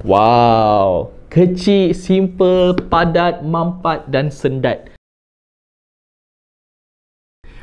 Wow, kecil, simple, padat, mampat dan sendat.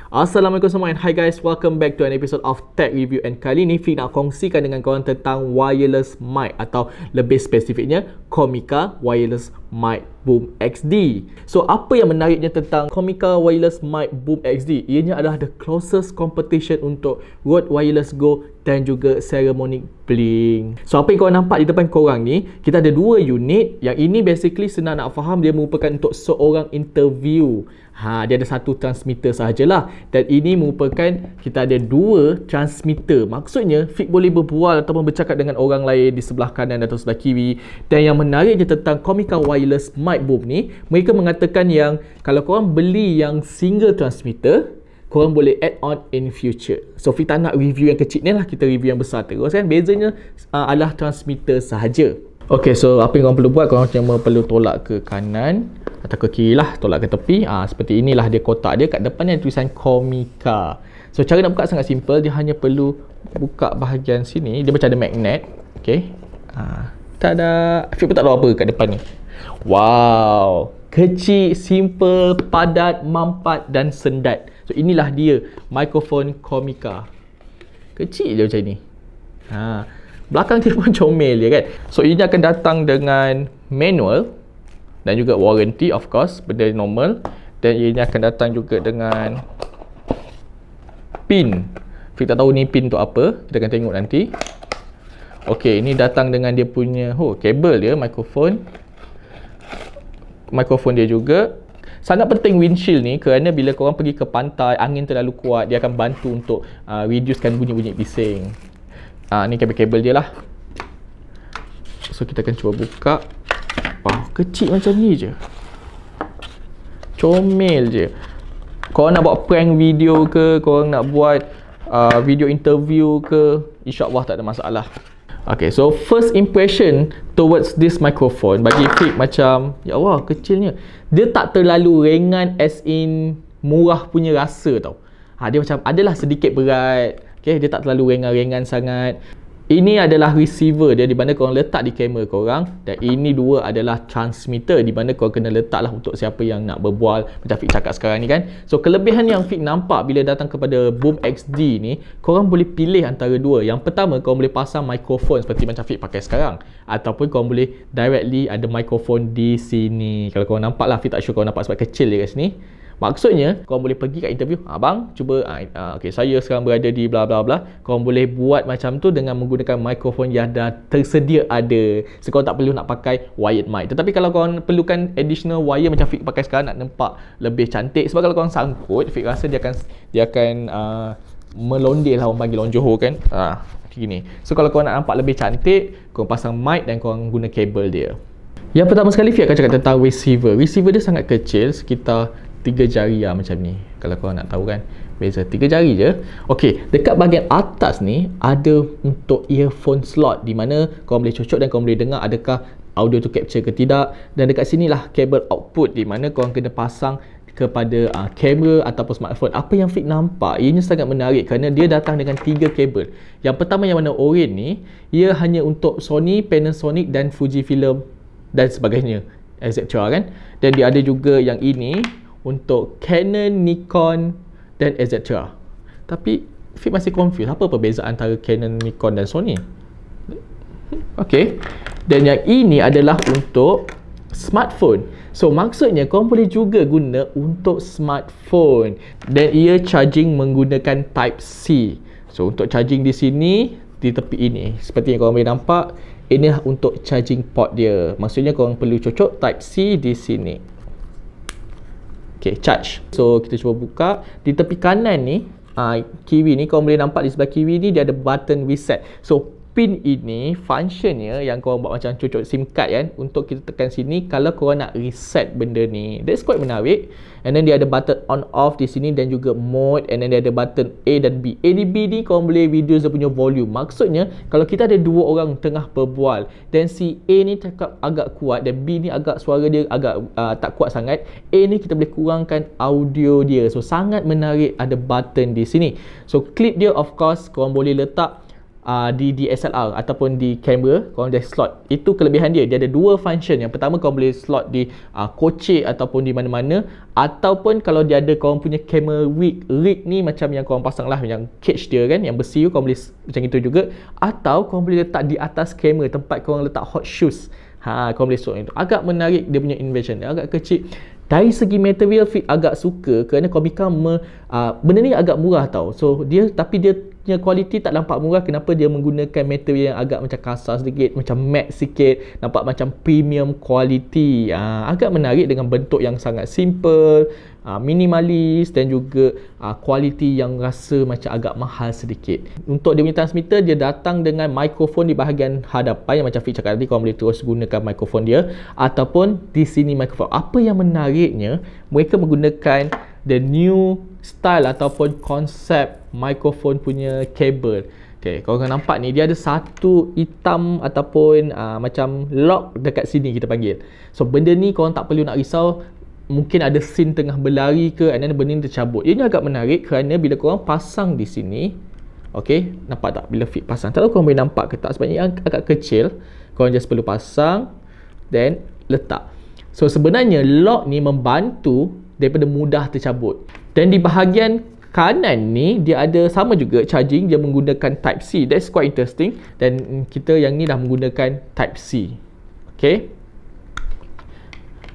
Assalamualaikum semua and hi guys, welcome back to an episode of Tech Review. And kali ni Feeq nak kongsikan dengan korang tentang wireless mic, atau lebih spesifiknya Comica Wireless Mic Boom XD. So apa yang menariknya tentang Comica Wireless Mic Boom XD? Ianya adalah the closest competition untuk Rode Wireless Go dan juga Saramonic Blink. So apa yang korang nampak di depan korang ni, kita ada dua unit. Yang ini basically senang nak faham, dia merupakan untuk seorang interview. Dia ada satu transmitter sahajalah. Dan ini merupakan, kita ada dua transmitter. Maksudnya Feeq boleh berbual ataupun bercakap dengan orang lain di sebelah kanan atau sebelah kiri. Dan yang menariknya tentang Comica Wireless Mic Boom ni, mereka mengatakan yang kalau korang beli yang single transmitter, korang boleh add on in future. So Feeq tak nak review yang kecil ni lah, kita review yang besar terus kan. Bezanya adalah transmitter sahaja. Okay, so apa yang korang perlu buat, korang cuma perlu tolak ke kanan atau ke kiri lah, tolak ke tepi. Seperti inilah dia kotak dia. Kat depan ni ada tulisan Comica. So cara nak buka sangat simple, dia hanya perlu buka bahagian sini. Dia macam ada magnet. Okay, tada. Feeq pun tak tahu apa kat depan ni. Wow, kecil, simple, padat, mampat dan sendat. So inilah dia mikrofon Comica. Kecil je macam ni. Belakang dia pun comel je kan. So ini akan datang dengan manual dan juga warranty, of course, benda normal. Dan ini akan datang juga dengan pin. Feeq tak tahu ni pin untuk apa, kita akan tengok nanti. Ok, ini datang dengan dia punya kabel dia, mikrofon dia juga. Sangat penting windshield ni, kerana bila korang pergi ke pantai, angin terlalu kuat, dia akan bantu untuk reducekan bunyi-bunyi bising. Ni kabel-kabel dia lah. So kita akan cuba buka. Wah, kecil macam ni je, comel je. Korang nak buat prank video ke, korang nak buat video interview ke, InsyaAllah tak ada masalah. Okay, so first impression towards this microphone bagi Feeq macam, ya Allah, kecilnya. Dia tak terlalu ringan as in murah punya rasa tau. Dia macam adalah sedikit berat. Okay, dia tak terlalu ringan-ringan sangat. Ini adalah receiver dia, di mana korang letak di kamera korang. Dan ini dua adalah transmitter, di mana korang kena letak lah untuk siapa yang nak berbual, macam Feeq cakap sekarang ni kan. So kelebihan yang Feeq nampak bila datang kepada Boom XD ni, korang boleh pilih antara dua. Yang pertama, korang boleh pasang mikrofon seperti macam Feeq pakai sekarang, ataupun korang boleh directly ada mikrofon di sini. Kalau korang nampak lah, Feeq tak sure korang nampak sebab kecil dia kat sini. Maksudnya, korang boleh pergi kat interview, abang, cuba, okay, saya sekarang berada di bla bla bla. Korang boleh buat macam tu dengan menggunakan mikrofon yang dah tersedia ada. So, korang tak perlu nak pakai wired mic. Tetapi kalau korang perlukan additional wire macam Feeq pakai sekarang, nak nampak lebih cantik. Sebab kalau korang sangkut, Feeq rasa dia akan melondeh lah, orang panggil orang Johor kan. Gini. So, kalau korang nak nampak lebih cantik, korang pasang mic dan korang guna kabel dia. Yang pertama sekali, Feeq akan cakap tentang receiver. Receiver dia sangat kecil, sekitar 3 jari lah macam ni. Kalau korang nak tahu kan, beza 3 jari je. Ok, dekat bahagian atas ni ada untuk earphone slot, di mana korang boleh cocok dan korang boleh dengar adakah audio tu capture ke tidak. Dan dekat sini lah kabel output, di mana korang kena pasang kepada kamera ataupun smartphone. Apa yang Feeq nampak, ianya sangat menarik kerana dia datang dengan 3 kabel. Yang pertama yang warna orange ni, ia hanya untuk Sony, Panasonic dan Fujifilm dan sebagainya, etc kan. Dan dia ada juga yang ini untuk Canon, Nikon dan etc. Tapi Feeq masih confused, apa perbezaan antara Canon, Nikon dan Sony? Ok, dan yang ini adalah untuk smartphone. So maksudnya korang boleh juga guna untuk smartphone. Dan ia charging menggunakan Type-C. So untuk charging di sini, di tepi ini, seperti yang korang boleh nampak, inilah untuk charging port dia. Maksudnya korang perlu cocok Type-C di sini. Okay, charge. So kita cuba buka. Di tepi kanan ni, kiri ni, korang boleh nampak di sebelah kiri ni dia ada button reset. So pin ini functionnya yang korang buat macam cocok SIM card kan, untuk kita tekan sini kalau korang nak reset benda ni. That's quite menarik. And then dia ada button on off di sini dan juga mode. And then dia ada button A dan B. A dan B ni korang boleh reduce dia punya volume. Maksudnya kalau kita ada dua orang tengah berbual dan si A ni cakap agak kuat dan B ni agak suara dia agak tak kuat sangat, A ni kita boleh kurangkan audio dia. So sangat menarik, ada button di sini. So clip dia of course korang boleh letak di DSLR ataupun di kamera, korang dah slot. Itu kelebihan dia. Dia ada dua function. Yang pertama, korang boleh slot di kocek ataupun di mana-mana, ataupun kalau dia ada korang punya kamera rig ni macam yang korang pasang lah, yang cage dia kan, yang besi tu, korang boleh macam itu juga. Atau korang boleh letak di atas kamera, tempat korang letak hot shoes. Korang boleh slot itu. Agak menarik dia punya invention. Dia agak kecil. Dari segi material, Feeq agak suka kerana Comica benda ni agak murah tau. So tapi dia punya kualiti tak nampak murah. Kenapa dia menggunakan material yang agak macam kasar sedikit, macam matte sikit, nampak macam premium quality. Agak menarik dengan bentuk yang sangat simple, minimalis, dan juga kualiti yang rasa macam agak mahal sedikit. Untuk dia punya transmitter, dia datang dengan mikrofon di bahagian hadapan yang macam Feeq cakap tadi, korang boleh terus gunakan mikrofon dia, ataupun di sini mikrofon. Apa yang menariknya, mereka menggunakan the new style ataupun konsep mikrofon punya kabel. Okay, korang nampak ni, dia ada satu hitam ataupun macam lock dekat sini kita panggil. So benda ni korang tak perlu nak risau. Mungkin ada scene tengah berlari ke, and then benda ni tercabut. Ia ni agak menarik kerana bila korang pasang di sini, okay, nampak tak bila Feeq pasang? Tak tahu korang boleh nampak ke tak, sebab ni agak kecil. Korang just perlu pasang then letak. So sebenarnya lock ni membantu daripada mudah tercabut. Dan di bahagian kanan ni dia ada sama juga charging, dia menggunakan type C. That's quite interesting. Dan kita yang ni dah menggunakan type C. Okay.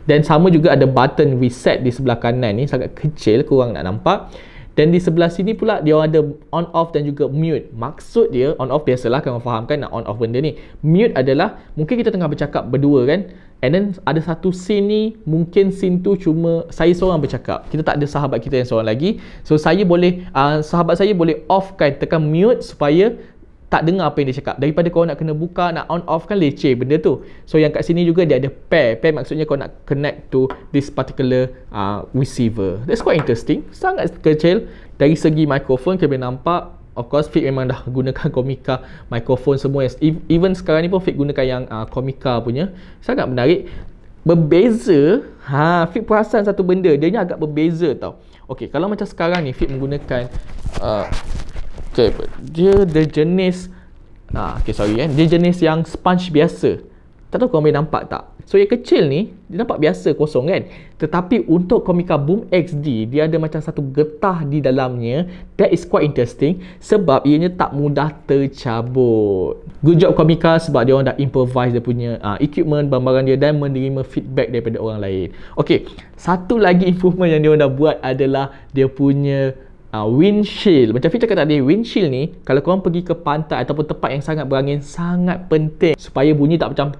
Dan sama juga ada button reset di sebelah kanan ni, sangat kecil, korang nak nampak. Dan di sebelah sini pula dia ada on off dan juga mute. Maksud dia on off, biasalah korang fahamkan nak on off benda ni. Mute adalah mungkin kita tengah bercakap berdua kan, and then ada satu scene ni, mungkin scene tu cuma saya seorang bercakap, kita tak ada sahabat kita yang seorang lagi. So saya boleh sahabat saya boleh off kan, tekan mute supaya tak dengar apa yang dia cakap. Daripada kau nak kena buka, nak on off kan leceh benda tu. So yang kat sini juga dia ada pair. Pair maksudnya kau nak connect to this particular receiver. That's quite interesting. Sangat kecil. Dari segi mikrofon kita boleh nampak, of course Feeq memang dah gunakan Comica mikrofon semua. Even sekarang ni pun Feeq gunakan yang Comica punya. Sangat menarik. Berbeza. Feeq perasan satu benda, dia ni agak berbeza tau. Okay, kalau macam sekarang ni Feeq menggunakan okay, dia jenis dia jenis yang sponge biasa. Tak tahu korang boleh nampak tak? So yang kecil ni dia nampak biasa, kosong kan. Tetapi untuk Comica Boom XD, dia ada macam satu getah di dalamnya. That is quite interesting sebab ianya tak mudah tercabut. Good job Comica sebab dia orang dah improvise dia punya equipment, barang-barang dia, dan menerima feedback daripada orang lain. Okay, satu lagi improvement yang dia orang dah buat adalah dia punya windshield. Macam Feeq cakap tadi, windshield ni kalau korang pergi ke pantai ataupun tempat yang sangat berangin, sangat penting supaya bunyi tak macam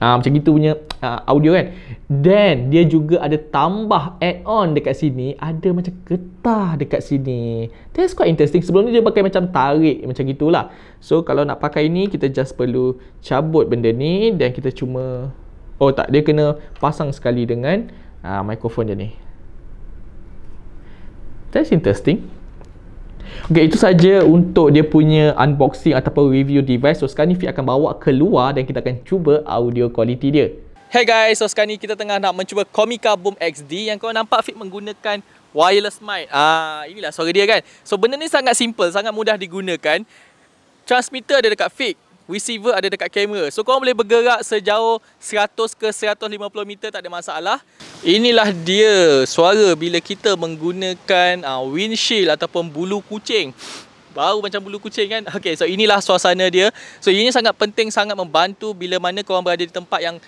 macam gitu punya audio kan. Dan dia juga ada tambah add-on dekat sini, ada macam getah dekat sini. That's quite interesting. Sebelum ni dia pakai macam tarik macam gitulah. So kalau nak pakai ni, kita just perlu cabut benda ni dan kita cuma dia kena pasang sekali dengan mikrofon dia ni. That's interesting. Okay, itu saja untuk dia punya unboxing ataupun review device. So sekarang ni Feeq akan bawa keluar dan kita akan cuba audio quality dia. Hey guys, so sekarang ni kita tengah nak mencuba Comica Boom XD. Yang korang nampak Feeq menggunakan wireless mic. Inilah suara dia kan. So benda ni sangat simple, sangat mudah digunakan. Transmitter ada dekat Feeq, receiver ada dekat kamera. So korang boleh bergerak sejauh 100 ke 150 meter, tak ada masalah. Inilah dia suara bila kita menggunakan windshield ataupun bulu kucing. Bau macam bulu kucing kan. Okay, so inilah suasana dia. So ini sangat penting, sangat membantu bila mana korang berada di tempat yang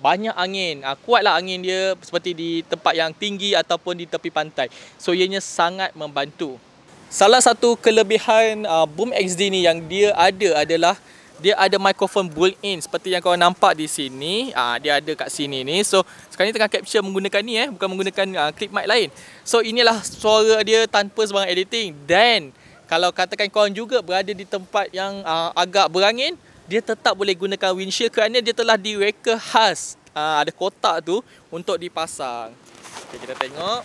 banyak angin. Kuatlah angin dia, seperti di tempat yang tinggi ataupun di tepi pantai. So ianya sangat membantu. Salah satu kelebihan Boom XD ni yang dia ada adalah dia ada mikrofon built-in seperti yang korang nampak di sini. Dia ada kat sini ni. So sekarang ni tengah capture menggunakan ni bukan menggunakan clip mic lain. So inilah suara dia tanpa sebarang editing. Dan kalau katakan korang juga berada di tempat yang agak berangin, dia tetap boleh gunakan windshield kerana dia telah direka khas. Ada kotak tu untuk dipasang. Okay, kita tengok.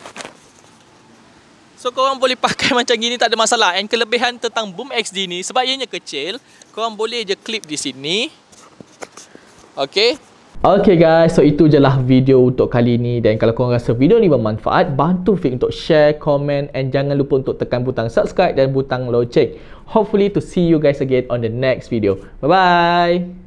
So korang boleh pakai macam gini, tak ada masalah. And kelebihan tentang Boom XD ni, sebab ianya kecil, korang boleh je clip di sini. Okay. Okay guys, so itu je lah video untuk kali ni. Dan kalau korang rasa video ni bermanfaat, bantu Feeq untuk share, komen, and jangan lupa untuk tekan butang subscribe dan butang loceng. Hopefully to see you guys again on the next video. Bye bye.